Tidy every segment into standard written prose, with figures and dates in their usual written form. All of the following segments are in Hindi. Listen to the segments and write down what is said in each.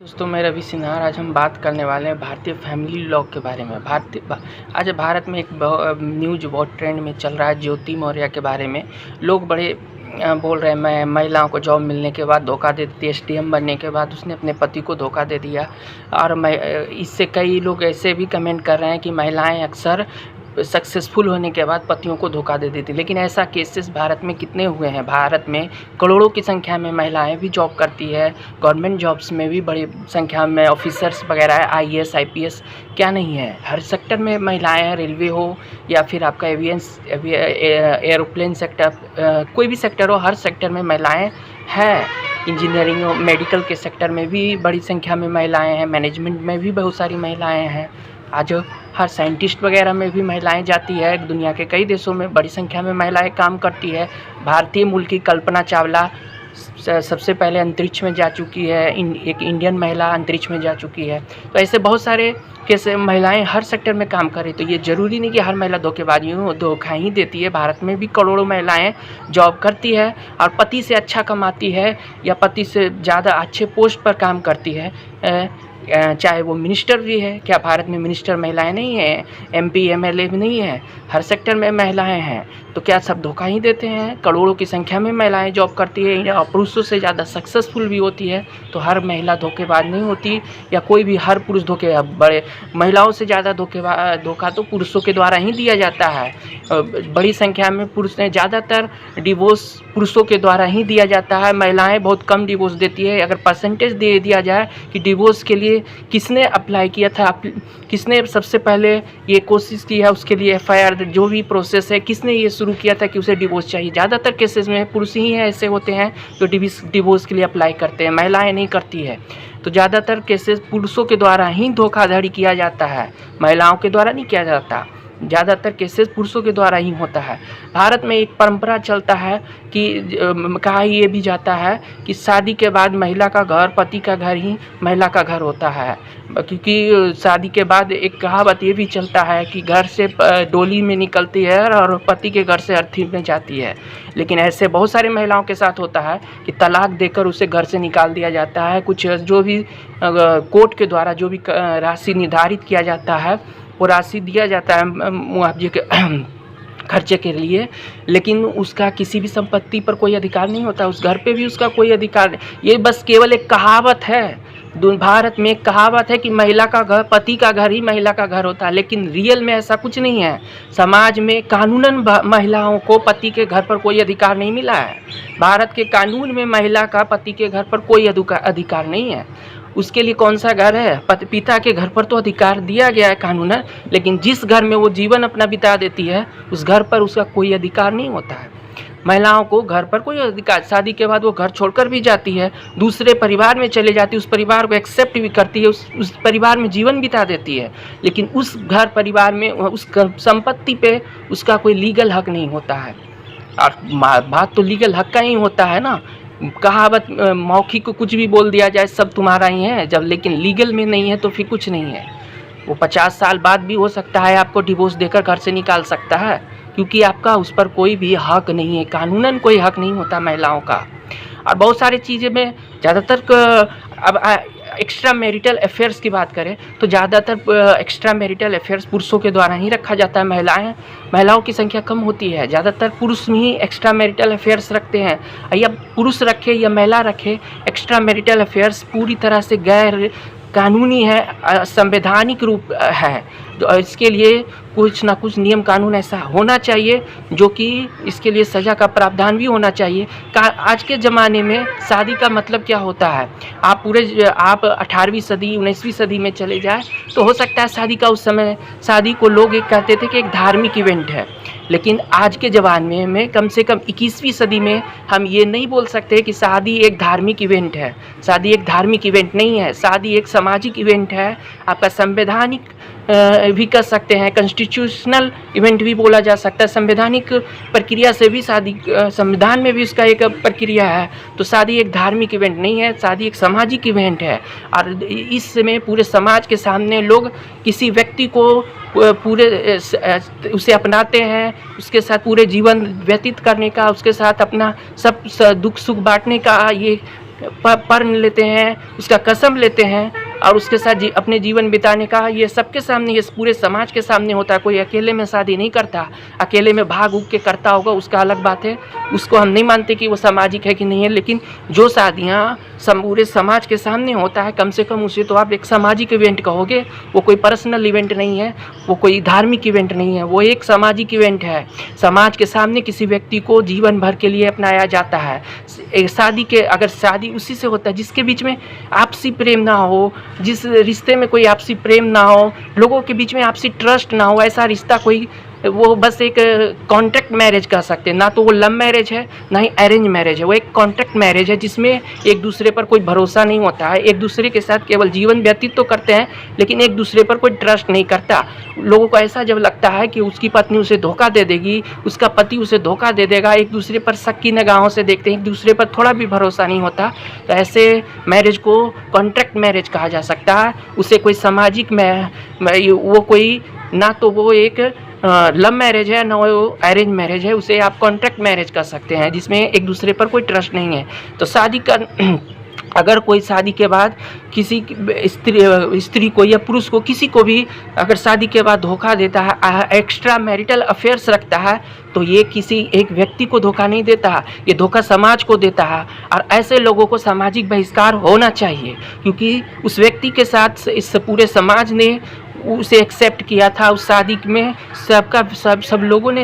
दोस्तों, मैं रवि सिन्हा। आज हम बात करने वाले हैं भारतीय फैमिली लॉ के बारे में। आज भारत में एक न्यूज बहुत ट्रेंड में चल रहा है, ज्योति मौर्य के बारे में। लोग बड़े बोल रहे हैं मैं महिलाओं को जॉब मिलने के बाद धोखा दे देती है, एसडीएम बनने के बाद उसने अपने पति को धोखा दे दिया। और इससे कई लोग ऐसे भी कमेंट कर रहे हैं कि महिलाएं अक्सर सक्सेसफुल होने के बाद पतियों को धोखा दे देती। लेकिन ऐसा केसेस भारत में कितने हुए हैं? भारत में करोड़ों की संख्या में महिलाएं भी जॉब करती है। गवर्नमेंट जॉब्स में भी बड़ी संख्या में ऑफिसर्स वगैरह है, आईएएस आईपीएस क्या नहीं है। हर सेक्टर में महिलाएं हैं, रेलवे हो या फिर आपका एरोप्लेन सेक्टर, कोई भी सेक्टर हो, हर सेक्टर में महिलाएं हैं। इंजीनियरिंग और मेडिकल के सेक्टर में भी बड़ी संख्या में महिलाएं हैं, मैनेजमेंट में भी बहुत सारी महिलाएं हैं। आज हर साइंटिस्ट वगैरह में भी महिलाएं जाती है। दुनिया के कई देशों में बड़ी संख्या में महिलाएं काम करती है। भारतीय मूल की कल्पना चावला सबसे पहले अंतरिक्ष में जा चुकी है। एक इंडियन महिला अंतरिक्ष में जा चुकी है। तो ऐसे बहुत सारे कैसे महिलाएं हर सेक्टर में काम करें। तो ये ज़रूरी नहीं कि हर महिला धोखा ही देती है। भारत में भी करोड़ों महिलाएं जॉब करती है और पति से अच्छा कमाती है या पति से ज़्यादा अच्छे पोस्ट पर काम करती है। चाहे वो मिनिस्टर भी है। क्या भारत में मिनिस्टर महिलाएं नहीं हैं? एमपी एमएलए भी नहीं है? हर सेक्टर में महिलाएं हैं। तो क्या सब धोखा ही देते हैं? करोड़ों की संख्या में महिलाएं जॉब करती है और पुरुषों से ज़्यादा सक्सेसफुल भी होती है। तो हर महिला धोखेबाज नहीं होती, या कोई भी हर पुरुष बड़े महिलाओं से ज़्यादा धोखा तो पुरुषों के द्वारा ही दिया जाता है। बड़ी संख्या में पुरुष ने ज़्यादातर डिवोर्स पुरुषों के द्वारा ही दिया जाता है। महिलाएं बहुत कम डिवोर्स देती है। अगर परसेंटेज दे दिया जाए कि डिवोर्स के लिए किसने अप्लाई किया था, किसने सबसे पहले ये कोशिश की है, उसके लिए एफआईआर जो भी प्रोसेस है, किसने ये शुरू किया था कि उसे डिवोर्स चाहिए, ज़्यादातर केसेस में पुरुष ही ऐसे होते हैं जो डिवोर्स के लिए अप्लाई करते हैं, महिलाएं नहीं करती है। तो ज़्यादातर केसेस पुरुषों के द्वारा ही धोखाधड़ी किया जाता है, महिलाओं के द्वारा नहीं किया जाता। ज़्यादातर केसेस पुरुषों के द्वारा ही होता है। भारत में एक परंपरा चलता है कि कहा ये भी जाता है कि शादी के बाद महिला का घर, पति का घर ही महिला का घर होता है। क्योंकि शादी के बाद एक कहावत ये भी चलता है कि घर से डोली में निकलती है और पति के घर से अर्थी में जाती है। लेकिन ऐसे बहुत सारी महिलाओं के साथ होता है कि तलाक देकर उसे घर से निकाल दिया जाता है। कुछ जो भी कोर्ट के द्वारा जो भी राशि निर्धारित किया जाता है वो राशि दिया जाता है मुआवजे के खर्चे के लिए, लेकिन उसका किसी भी संपत्ति पर कोई अधिकार नहीं होता, उस घर पे भी उसका कोई अधिकार नहीं। ये बस केवल एक कहावत है। भारत में एक कहावत है कि महिला का घर, पति का घर ही महिला का घर होता है, लेकिन रियल में ऐसा कुछ नहीं है। समाज में कानूनन महिलाओं को पति के घर पर कोई अधिकार नहीं मिला है। भारत के कानून में महिला का पति के घर पर कोई अधिकार नहीं है। उसके लिए कौन सा घर है? पिता के घर पर तो अधिकार दिया गया है कानूनन, लेकिन जिस घर में वो जीवन अपना बिता देती है उस घर पर उसका कोई अधिकार नहीं होता है। महिलाओं को घर पर कोई अधिकार, शादी के बाद वो घर छोड़कर भी जाती है, दूसरे परिवार में चले जाती है, उस परिवार को एक्सेप्ट भी करती है, उस परिवार में जीवन बिता देती है, लेकिन उस घर परिवार में उस संपत्ति पे उसका कोई लीगल हक नहीं होता है। और बात तो लीगल हक का ही होता है ना। कहावत मौखिक को कुछ भी बोल दिया जाए सब तुम्हारा ही है, जब लेकिन लीगल में नहीं है तो फिर कुछ नहीं है। वो 50 साल बाद भी हो सकता है आपको डिवोर्स देकर घर से निकाल सकता है, क्योंकि आपका उस पर कोई भी हक नहीं है, कानूनन कोई हक नहीं होता महिलाओं का। और बहुत सारी चीज़ें में ज़्यादातर अब एक्स्ट्रा मैरिटल अफेयर्स की बात करें तो ज़्यादातर एक्स्ट्रा मैरिटल अफेयर्स पुरुषों के द्वारा ही रखा जाता है। महिलाओं की संख्या कम होती है। ज़्यादातर पुरुष ही एक्स्ट्रा मैरिटल अफेयर्स रखते हैं, या पुरुष रखे या महिला रखे, एक्स्ट्रा मैरिटल अफेयर्स पूरी तरह से गैर कानूनी है, असंवैधानिक रूप है। तो इसके लिए कुछ ना कुछ नियम कानून ऐसा होना चाहिए जो कि इसके लिए सज़ा का प्रावधान भी होना चाहिए। आज के ज़माने में शादी का मतलब क्या होता है? आप 18वीं सदी 19वीं सदी में चले जाए तो हो सकता है शादी का उस समय शादी को लोग एक कहते थे कि एक धार्मिक इवेंट है, लेकिन आज के ज़माने में कम से कम 21वीं सदी में हम ये नहीं बोल सकते कि शादी एक धार्मिक इवेंट है। शादी एक धार्मिक इवेंट नहीं है, शादी एक सामाजिक इवेंट है। आपका संवैधानिक भी कर सकते हैं, कॉन्स्टिट्यूशनल इवेंट भी बोला जा सकता है। संवैधानिक प्रक्रिया से भी शादी, संविधान में भी उसका एक प्रक्रिया है। तो शादी एक धार्मिक इवेंट नहीं है, शादी एक सामाजिक इवेंट है। और इसमें पूरे समाज के सामने लोग किसी व्यक्ति को पूरे उसे अपनाते हैं, उसके साथ पूरे जीवन व्यतीत करने का, उसके साथ अपना सब दुख सुख बांटने का ये प्रण लेते हैं, उसका कसम लेते हैं और उसके साथ अपने जीवन बिताने का, ये सबके सामने, ये पूरे समाज के सामने होता है। कोई अकेले में शादी नहीं करता, अकेले में भाग उग के करता होगा उसका अलग बात है, उसको हम नहीं मानते कि वो सामाजिक है कि नहीं है, लेकिन जो शादियाँ पूरे समाज के सामने होता है, कम से कम उसे तो आप एक सामाजिक इवेंट कहोगे। वो कोई पर्सनल इवेंट नहीं है, वो कोई धार्मिक इवेंट नहीं है, वो एक सामाजिक इवेंट है। समाज के सामने किसी व्यक्ति को जीवन भर के लिए अपनाया जाता है। शादी के, अगर शादी उसी से होता है जिसके बीच में आपसी प्रेम ना हो, जिस रिश्ते में कोई आपसी प्रेम ना हो, लोगों के बीच में आपसी ट्रस्ट ना हो, ऐसा रिश्ता कोई, वो बस एक कॉन्ट्रैक्ट मैरिज कह सकते हैं। ना तो वो लव मैरिज है, ना ही अरेंज मैरिज है, वो एक कॉन्ट्रैक्ट मैरिज है जिसमें एक दूसरे पर कोई भरोसा नहीं होता है। एक दूसरे के साथ केवल जीवन व्यतीत तो करते हैं, लेकिन एक दूसरे पर कोई ट्रस्ट नहीं करता। लोगों को ऐसा जब लगता है कि उसकी पत्नी उसे धोखा दे देगी, उसका पति उसे धोखा दे देगा, एक दूसरे पर शक की निगाहों से देखते हैं, एक दूसरे पर थोड़ा भी भरोसा नहीं होता, तो ऐसे मैरिज को कॉन्ट्रैक्ट मैरिज कहा जा सकता है। उसे कोई सामाजिक वो कोई, ना तो वो एक लव मैरिज है, ना वो अरेंज मैरिज है, उसे आप कॉन्ट्रैक्ट मैरिज कर सकते हैं जिसमें एक दूसरे पर कोई ट्रस्ट नहीं है। तो शादी कर अगर कोई शादी के बाद किसी स्त्री को या पुरुष को, किसी को भी अगर शादी के बाद धोखा देता है, एक्स्ट्रा मैरिटल अफेयर्स रखता है, तो ये किसी एक व्यक्ति को धोखा नहीं देता है, ये धोखा समाज को देता है। और ऐसे लोगों को सामाजिक बहिष्कार होना चाहिए, क्योंकि उस व्यक्ति के साथ इस पूरे समाज ने उसे एक्सेप्ट किया था। उस शादी में सब लोगों ने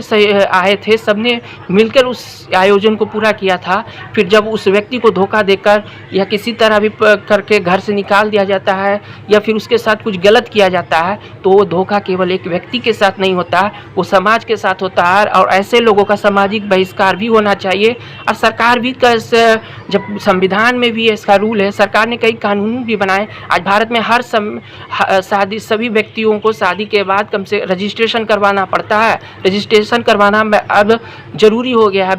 आए थे, सबने मिलकर उस आयोजन को पूरा किया था। फिर जब उस व्यक्ति को धोखा देकर या किसी तरह भी करके घर से निकाल दिया जाता है या फिर उसके साथ कुछ गलत किया जाता है, तो वो धोखा केवल एक व्यक्ति के साथ नहीं होता, वो समाज के साथ होता है। और ऐसे लोगों का सामाजिक बहिष्कार भी होना चाहिए। और सरकार भी, जब संविधान में भी इसका रूल है, सरकार ने कई कानून भी बनाए। आज भारत में हर शादी, सभी व्यक्तियों को शादी के बाद कम से रजिस्ट्रेशन करवाना पड़ता है। रजिस्ट्रेशन करवाना अब जरूरी हो गया है,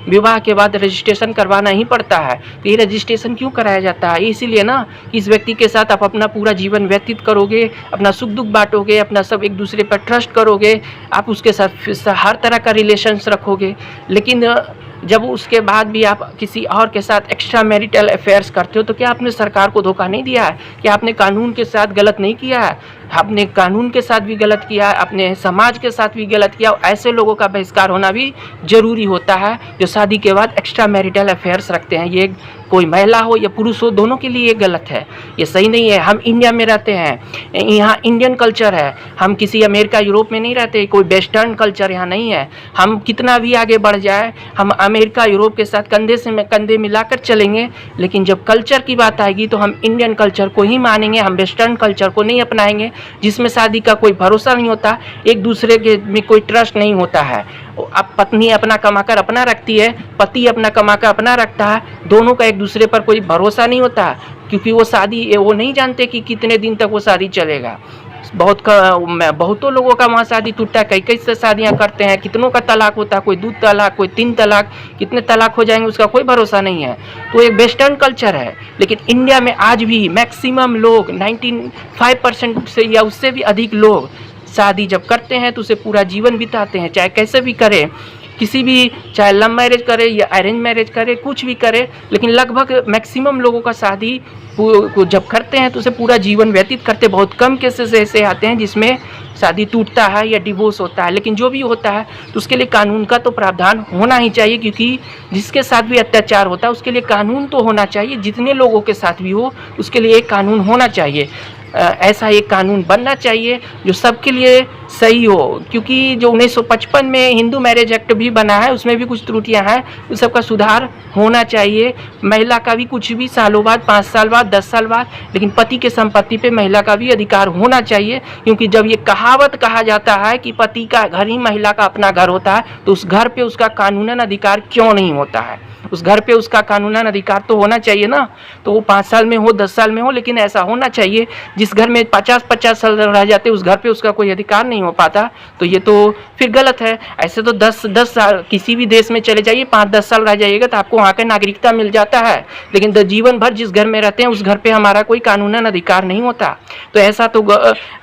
विवाह के बाद रजिस्ट्रेशन करवाना ही पड़ता है। तो ये रजिस्ट्रेशन क्यों कराया जाता है? इसीलिए ना, इस व्यक्ति के साथ आप अपना पूरा जीवन व्यतीत करोगे, अपना सुख दुख बांटोगे, अपना सब एक दूसरे पर ट्रस्ट करोगे, आप उसके साथ हर तरह का रिलेशंस रखोगे। लेकिन जब उसके बाद भी आप किसी और के साथ एक्स्ट्रा मैरिटल अफेयर्स करते हो, तो क्या आपने सरकार को धोखा नहीं दिया है? क्या आपने कानून के साथ गलत नहीं किया है? आपने कानून के साथ भी गलत किया है, अपने समाज के साथ भी गलत किया। और ऐसे लोगों का बहिष्कार होना भी जरूरी होता है जो शादी के बाद एक्स्ट्रा मैरिटल अफेयर्स रखते हैं। ये कोई महिला हो या पुरुष हो, दोनों के लिए ये गलत है, ये सही नहीं है। हम इंडिया में रहते हैं, यहाँ इंडियन कल्चर है, हम किसी अमेरिका यूरोप में नहीं रहते, कोई वेस्टर्न कल्चर यहाँ नहीं है। हम कितना भी आगे बढ़ जाए, हम अमेरिका यूरोप के साथ कंधे से कंधे मिलाकर चलेंगे, लेकिन जब कल्चर की बात आएगी तो हम इंडियन कल्चर को ही मानेंगे, हम वेस्टर्न कल्चर को नहीं अपनाएंगे, जिसमें शादी का कोई भरोसा नहीं होता, एक दूसरे के में कोई ट्रस्ट नहीं होता है। अब पत्नी अपना कमाकर अपना रखती है, पति अपना कमाकर अपना रखता है, दोनों का एक दूसरे पर कोई भरोसा नहीं होता, क्योंकि वो शादी, वो नहीं जानते कि कितने दिन तक वो शादी चलेगा। बहुतों लोगों का वहाँ शादी टूटता है, कई से शादियाँ करते हैं, कितनों का तलाक होता है, कोई 2 तलाक, कोई 3 तलाक, कितने तलाक हो जाएंगे उसका कोई भरोसा नहीं है। तो एक वेस्टर्न कल्चर है, लेकिन इंडिया में आज भी मैक्सिमम लोग 95% से या उससे भी अधिक लोग शादी जब करते हैं तो उसे पूरा जीवन बिताते हैं, चाहे कैसे भी करें, किसी भी, चाहे लव मैरिज करे या अरेंज मैरिज करे, कुछ भी करे, लेकिन लगभग मैक्सिमम लोगों का शादी को जब करते हैं तो उसे पूरा जीवन व्यतीत करते। बहुत कम केसेस ऐसे आते हैं जिसमें शादी टूटता है या डिवोर्स होता है, लेकिन जो भी होता है तो उसके लिए कानून का तो प्रावधान होना ही चाहिए, क्योंकि जिसके साथ भी अत्याचार होता है उसके लिए कानून तो होना चाहिए। जितने लोगों के साथ भी हो उसके लिए एक कानून होना चाहिए, ऐसा एक कानून बनना चाहिए जो सबके लिए सही हो। क्योंकि जो 1955 में हिंदू मैरिज एक्ट भी बना है उसमें भी कुछ त्रुटियां हैं, उस सबका सुधार होना चाहिए। महिला का भी कुछ भी सालों बाद, 5 साल बाद, 10 साल बाद, लेकिन पति के संपत्ति पे महिला का भी अधिकार होना चाहिए। क्योंकि जब ये कहावत कहा जाता है कि पति का घर ही महिला का अपना घर होता है, तो उस घर पे उसका कानूनन अधिकार क्यों नहीं होता है? उस घर पे उसका कानूनन अधिकार तो होना चाहिए ना। तो वो 5 साल में हो, 10 साल में हो, लेकिन ऐसा होना चाहिए। जिस घर में 50-50 साल रह जाते उस घर पे उसका कोई अधिकार नहीं हो पाता, तो ये तो फिर गलत है। ऐसे तो 10 साल किसी भी देश में चले जाइए, 5-10 साल रह जाइएगा तो आपको वहाँ का नागरिकता मिल जाता है, लेकिन जीवन भर जिस घर में रहते हैं उस घर पे हमारा कोई कानूनन अधिकार नहीं होता। तो ऐसा तो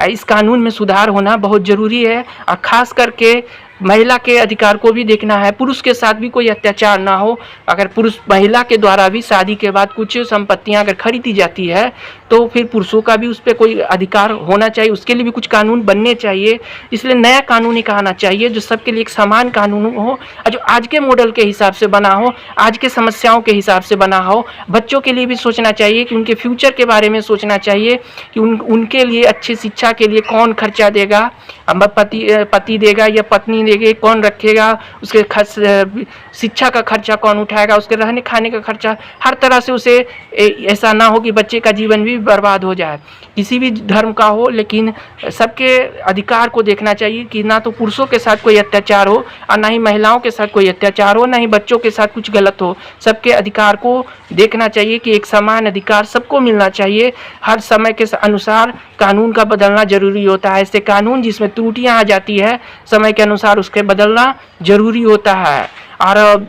इस कानून में सुधार होना बहुत ज़रूरी है। और ख़ास करके महिला के अधिकार को भी देखना है, पुरुष के साथ भी कोई अत्याचार ना हो। अगर पुरुष महिला के द्वारा भी शादी के बाद कुछ संपत्तियां अगर खरीदी जाती है तो फिर पुरुषों का भी उस पर कोई अधिकार होना चाहिए, उसके लिए भी कुछ कानून बनने चाहिए। इसलिए नया कानून एक आना चाहिए जो सबके लिए एक समान कानून हो और जो आज के मॉडल के हिसाब से बना हो, आज के समस्याओं के हिसाब से बना हो। बच्चों के लिए भी सोचना चाहिए कि उनके फ्यूचर के बारे में सोचना चाहिए कि उनके लिए अच्छी शिक्षा के लिए कौन खर्चा देगा, पति देगा या पत्नी देगी, कौन रखेगा, उसके शिक्षा का खर्चा कौन उठाएगा, उसके रहने खाने का खर्चा, हर तरह से उसे ऐसा ना हो कि बच्चे का जीवन भी बर्बाद हो जाए, किसी भी धर्म का हो। लेकिन सबके अधिकार को देखना चाहिए कि ना तो पुरुषों के साथ कोई अत्याचार हो और ना ही महिलाओं के साथ कोई अत्याचार हो, ना ही बच्चों के साथ कुछ गलत हो। सबके अधिकार को देखना चाहिए कि एक समान अधिकार सबको मिलना चाहिए। हर समय के अनुसार कानून का बदलना जरूरी होता है। ऐसे कानून जिसमें त्रुटियां आ जाती है समय के अनुसार उसके बदलना जरूरी होता है। और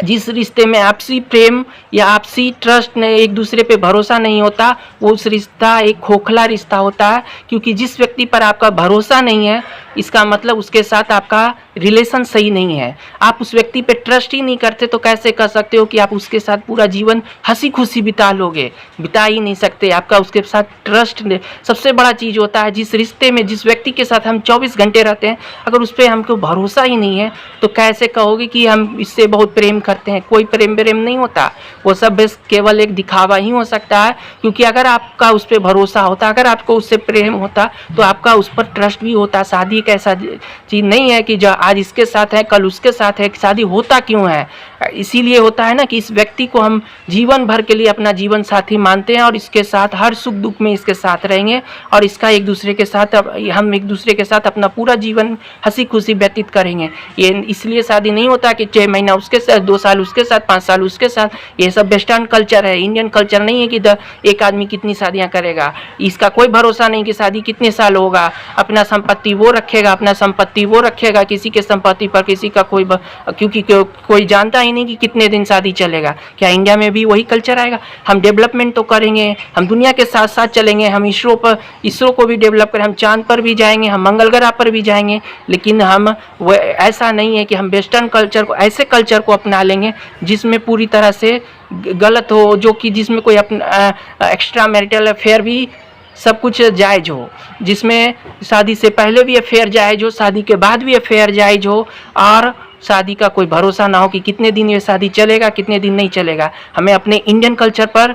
जिस रिश्ते में आपसी प्रेम या आपसी ट्रस्ट ने एक दूसरे पे भरोसा नहीं होता, वो उस रिश्ता एक खोखला रिश्ता होता है। क्योंकि जिस व्यक्ति पर आपका भरोसा नहीं है, इसका मतलब उसके साथ आपका रिलेशन सही नहीं है। आप उस व्यक्ति पे ट्रस्ट ही नहीं करते तो कैसे कर सकते हो कि आप उसके साथ पूरा जीवन हंसी खुशी बिता लोगे? बिता ही नहीं सकते। आपका उसके साथ ट्रस्ट सबसे बड़ा चीज़ होता है। जिस रिश्ते में, जिस व्यक्ति के साथ हम 24 घंटे रहते हैं, अगर उस पर हमको भरोसा ही नहीं है तो कैसे कहोगे कि हम इससे बहुत प्रेम करते हैं? कोई प्रेम नहीं होता, वो सब बस केवल एक दिखावा ही हो सकता है। क्योंकि अगर आपका उस पर भरोसा होता, अगर आपको उससे प्रेम होता तो आपका उस पर ट्रस्ट भी होता। शादी एक ऐसा चीज़ नहीं है कि जो आज इसके साथ है कल उसके साथ है। शादी होता क्यों है? इसीलिए होता है ना कि इस व्यक्ति को हम जीवन भर के लिए अपना जीवन साथी मानते हैं और इसके साथ हर सुख दुख में इसके साथ रहेंगे और इसका एक दूसरे के साथ हम एक दूसरे के साथ अपना पूरा जीवन हंसी खुशी व्यतीत करेंगे। ये इसलिए शादी नहीं होता कि 6 महीना उसके साथ, 2 साल उसके साथ, 5 साल उसके साथ। ये सब वेस्टर्न कल्चर है, इंडियन कल्चर नहीं है कि एक आदमी कितनी शादियां करेगा। इसका कोई भरोसा नहीं कि शादी कितने साल होगा। अपना संपत्ति वो रखेगा, अपना संपत्ति वो रखेगा, किसी के संपत्ति पर किसी का क्योंकि कोई जानता ही नहीं कि कितने दिन शादी चलेगा। क्या इंडिया में भी वही कल्चर आएगा? हम डेवलपमेंट तो करेंगे, हम दुनिया के साथ साथ चलेंगे, हम इसरो को भी डेवलप करें, हम चांद पर भी जाएंगे, हम मंगल ग्रह पर भी जाएंगे। लेकिन हम वो ऐसा नहीं है कि हम वेस्टर्न कल्चर को, ऐसे कल्चर को अपना लेंगे जिसमें पूरी तरह से गलत हो, जो कि जिसमें कोई अपना एक्स्ट्रा मैरिटल अफेयर भी सब कुछ जायज़ हो, जिसमें शादी से पहले भी अफेयर जायज़ हो, शादी के बाद भी अफेयर जायज़ हो और शादी का कोई भरोसा ना हो कि कितने दिन ये शादी चलेगा, कितने दिन नहीं चलेगा। हमें अपने इंडियन कल्चर पर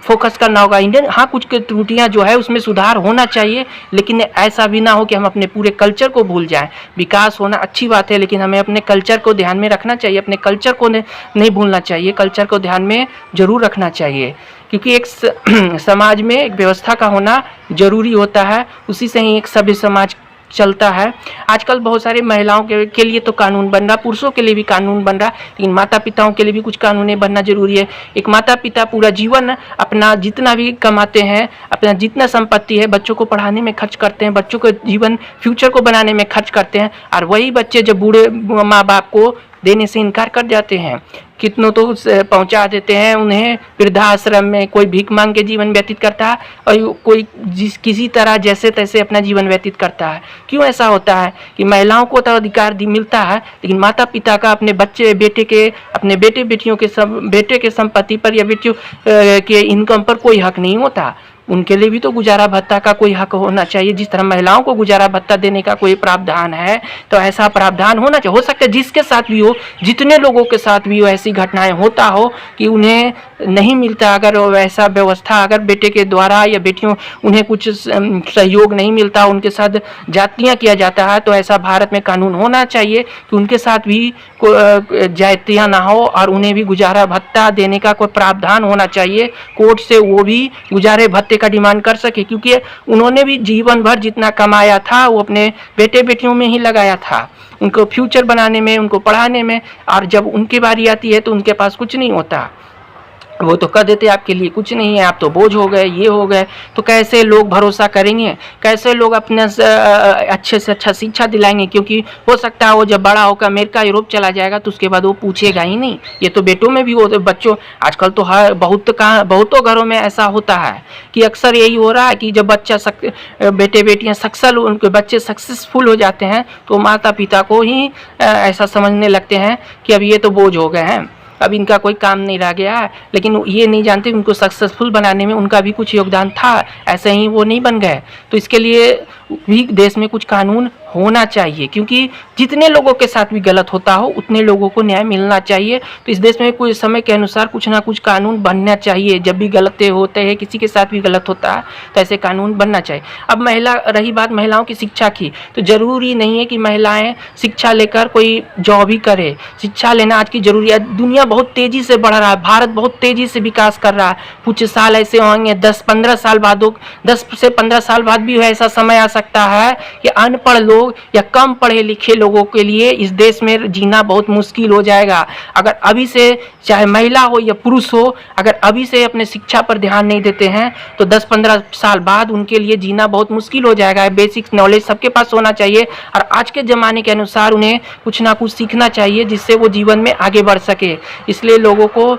फोकस करना होगा। हाँ, कुछ त्रुटियां जो है उसमें सुधार होना चाहिए, लेकिन ऐसा भी ना हो कि हम अपने पूरे कल्चर को भूल जाएं। विकास होना अच्छी बात है, लेकिन हमें अपने कल्चर को ध्यान में रखना चाहिए, अपने कल्चर को नहीं भूलना चाहिए, कल्चर को ध्यान में जरूर रखना चाहिए। क्योंकि एक समाज में एक व्यवस्था का होना जरूरी होता है, उसी से ही एक सभ्य समाज चलता है। आजकल बहुत सारी महिलाओं के लिए तो कानून बन रहा, पुरुषों के लिए भी कानून बन रहा, लेकिन माता पिताओं के लिए भी कुछ कानून बनना जरूरी है। एक माता पिता पूरा जीवन अपना जितना भी कमाते हैं, अपना जितना संपत्ति है बच्चों को पढ़ाने में खर्च करते हैं, बच्चों को जीवन फ्यूचर को बनाने में खर्च करते हैं, और वही बच्चे जब बूढ़े माँ बाप को देने से इनकार कर जाते हैं, कितनों तो पहुंचा देते हैं उन्हें वृद्धाश्रम में। कोई भीख मांग के जीवन व्यतीत करता है और कोई किसी तरह जैसे तैसे अपना जीवन व्यतीत करता है। क्यों ऐसा होता है कि महिलाओं को तो अधिकार मिलता है, लेकिन माता पिता का अपने अपने बेटे बेटियों के संपत्ति पर या बेटियों के इनकम पर कोई हक नहीं होता। उनके लिए भी तो गुजारा भत्ता का कोई हक होना चाहिए। जिस तरह महिलाओं को गुजारा भत्ता देने का कोई प्रावधान है, तो ऐसा प्रावधान होना चाहिए। हो सकता है जिसके साथ भी हो, जितने लोगों के साथ भी हो, ऐसी घटनाएं होता हो कि उन्हें नहीं मिलता, अगर वैसा व्यवस्था, अगर बेटे के द्वारा या बेटियों उन्हें कुछ सहयोग नहीं मिलता, उनके साथ जातियाँ किया जाता है, तो ऐसा भारत में कानून होना चाहिए कि उनके साथ भी जातियाँ ना हो और उन्हें भी गुजारा भत्ता देने का कोई प्रावधान होना चाहिए। कोर्ट से वो भी गुजारे भत्ते का डिमांड कर सके, क्योंकि उन्होंने भी जीवन भर जितना कमाया था वो अपने बेटे बेटियों में ही लगाया था, उनको फ्यूचर बनाने में, उनको पढ़ाने में, और जब उनकी बारी आती है तो उनके पास कुछ नहीं होता। वो तो कर देते आपके लिए कुछ नहीं है, आप तो बोझ हो गए, ये हो गए। तो कैसे लोग भरोसा करेंगे, कैसे लोग अपने अच्छे से अच्छा शिक्षा दिलाएंगे? क्योंकि हो सकता है वो जब बड़ा होकर अमेरिका यूरोप चला जाएगा तो उसके बाद वो पूछेगा ही नहीं। ये तो बेटों में भी हो, बच्चों आजकल तो हर बहुतों घरों में ऐसा होता है कि अक्सर यही हो रहा है कि जब बेटे बेटियां उनके बच्चे सक्सेसफुल हो जाते हैं तो माता पिता को ही ऐसा समझने लगते हैं कि अब ये तो बोझ हो गए हैं, अब इनका कोई काम नहीं रह गया है। लेकिन ये नहीं जानते उनको सक्सेसफुल बनाने में उनका भी कुछ योगदान था, ऐसे ही वो नहीं बन गए। तो इसके लिए भी देश में कुछ कानून होना चाहिए, क्योंकि जितने लोगों के साथ भी गलत होता हो उतने लोगों को न्याय मिलना चाहिए। तो इस देश में कुछ समय के अनुसार कुछ ना कुछ कानून बनना चाहिए। जब भी गलत होते हैं, किसी के साथ भी गलत होता है तो ऐसे कानून बनना चाहिए। अब रही बात महिलाओं की शिक्षा की, तो ज़रूरी नहीं है कि महिलाएं शिक्षा लेकर कोई जॉब ही करे। शिक्षा लेना आज की ज़रूरी है। दुनिया बहुत तेज़ी से बढ़ रहा है, भारत बहुत तेज़ी से विकास कर रहा है। कुछ साल ऐसे होंगे 10-15 साल बाद, 10 से 15 साल बाद भी ऐसा समय आ सकता है कि अनपढ़ लोग या कम पढ़े लिखे लोगों के लिए इस देश में जीना बहुत मुश्किल हो जाएगा। अगर अभी से, चाहे महिला हो या पुरुष हो, अगर अभी से अपने शिक्षा पर ध्यान नहीं देते हैं तो 10-15 साल बाद उनके लिए जीना बहुत मुश्किल हो जाएगा। बेसिक नॉलेज सबके पास होना चाहिए और आज के ज़माने के अनुसार उन्हें कुछ ना कुछ सीखना चाहिए जिससे वो जीवन में आगे बढ़ सके। इसलिए लोगों को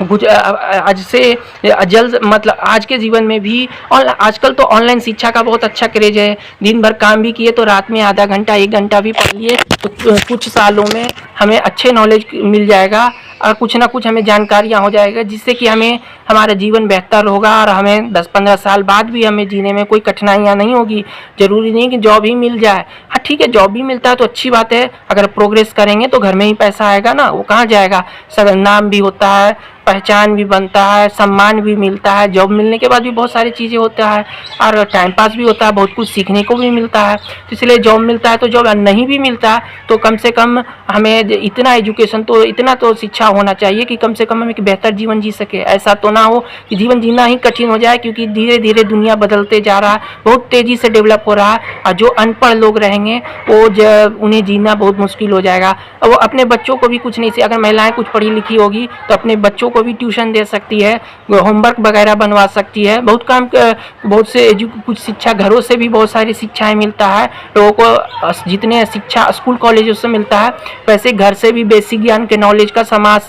आज से जल्द, मतलब आज के जीवन में भी, और आजकल तो ऑनलाइन शिक्षा का बहुत अच्छा क्रेज है। दिन भर काम भी किए तो रात में आधा घंटा 1 घंटा भी पढ़ लिए तो कुछ सालों में हमें अच्छे नॉलेज मिल जाएगा और कुछ ना कुछ हमें जानकारियाँ हो जाएगा जिससे कि हमारा जीवन बेहतर होगा और हमें 10-15 साल बाद भी हमें जीने में कोई कठिनाइयाँ नहीं होगी। ज़रूरी नहीं कि जॉब ही मिल जाए। हाँ ठीक है, जॉब भी मिलता है तो अच्छी बात है। अगर प्रोग्रेस करेंगे तो घर में ही पैसा आएगा ना, वो कहाँ जाएगा। सब नाम भी होता है, पहचान भी बनता है, सम्मान भी मिलता है। जॉब मिलने के बाद भी बहुत सारी चीज़ें होता है और टाइम पास भी होता है, बहुत कुछ सीखने को भी मिलता है। तो इसलिए जॉब मिलता है तो जॉब नहीं भी मिलता तो कम से कम हमें इतना एजुकेशन तो, इतना तो शिक्षा होना चाहिए कि कम से कम हम एक बेहतर जीवन जी सके। ऐसा तो ना हो कि जीवन जीना ही कठिन हो जाए, क्योंकि धीरे धीरे दुनिया बदलते जा रहा है, बहुत तेज़ी से डेवलप हो रहा है और जो अनपढ़ लोग रहेंगे उन्हें जीना बहुत मुश्किल हो जाएगा। वो अपने बच्चों को भी कुछ नहीं से, अगर महिलाएं कुछ पढ़ी लिखी होगी तो अपने बच्चों को भी ट्यूशन दे सकती है, होमवर्क वगैरह बनवा सकती है, बहुत से कुछ शिक्षा घरों से भी बहुत सारी शिक्षाएं मिलता है लोगों को। जितने शिक्षा स्कूल कॉलेजों से मिलता है वैसे घर से भी बेसिक ज्ञान के नॉलेज का, समाज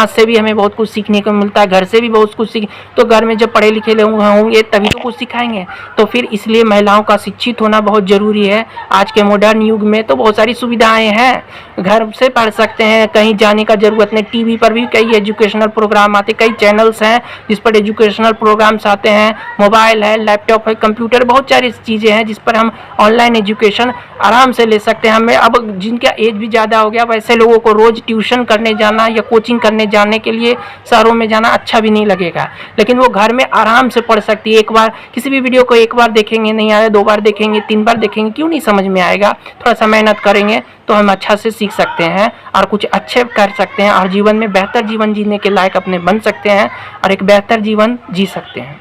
से भी हमें बहुत कुछ सीखने को मिलता है, घर से भी बहुत कुछ तो घर में जब पढ़े लिखे लोग होंगे तभी तो कुछ सिखाएंगे। तो फिर इसलिए महिलाओं का शिक्षित होना बहुत ज़रूरी है। आज के मॉडर्न युग में तो बहुत सारी सुविधाएं हैं, घर से पढ़ सकते हैं, कहीं जाने का ज़रूरत नहीं। टीवी पर भी कई एजुकेशनल प्रोग्राम आते, कई चैनल्स हैं जिस पर एजुकेशनल प्रोग्राम्स आते हैं। मोबाइल है, लैपटॉप है, कंप्यूटर, बहुत सारी चीज़ें हैं जिस पर हम ऑनलाइन एजुकेशन आराम से ले सकते हैं। हमें अब जिनका एज भी ज़्यादा हो गया वैसे लोगों को रोज़ ट्यूशन करने जाना या कोचिंग करने जाने के लिए शहरों में जाना अच्छा भी नहीं लगेगा, लेकिन वो घर में आराम से पढ़ सकती है। एक बार किसी भी वीडियो को एक बार देखेंगे नहीं आया, 2 बार देखेंगे, 3 बार देखेंगे, क्यों नहीं समझ में आएगा। थोड़ा सा मेहनत करेंगे तो हम अच्छा से सीख सकते हैं और कुछ अच्छे कर सकते हैं और जीवन में बेहतर जीवन जीने के लायक अपने बन सकते हैं और एक बेहतर जीवन जी सकते हैं।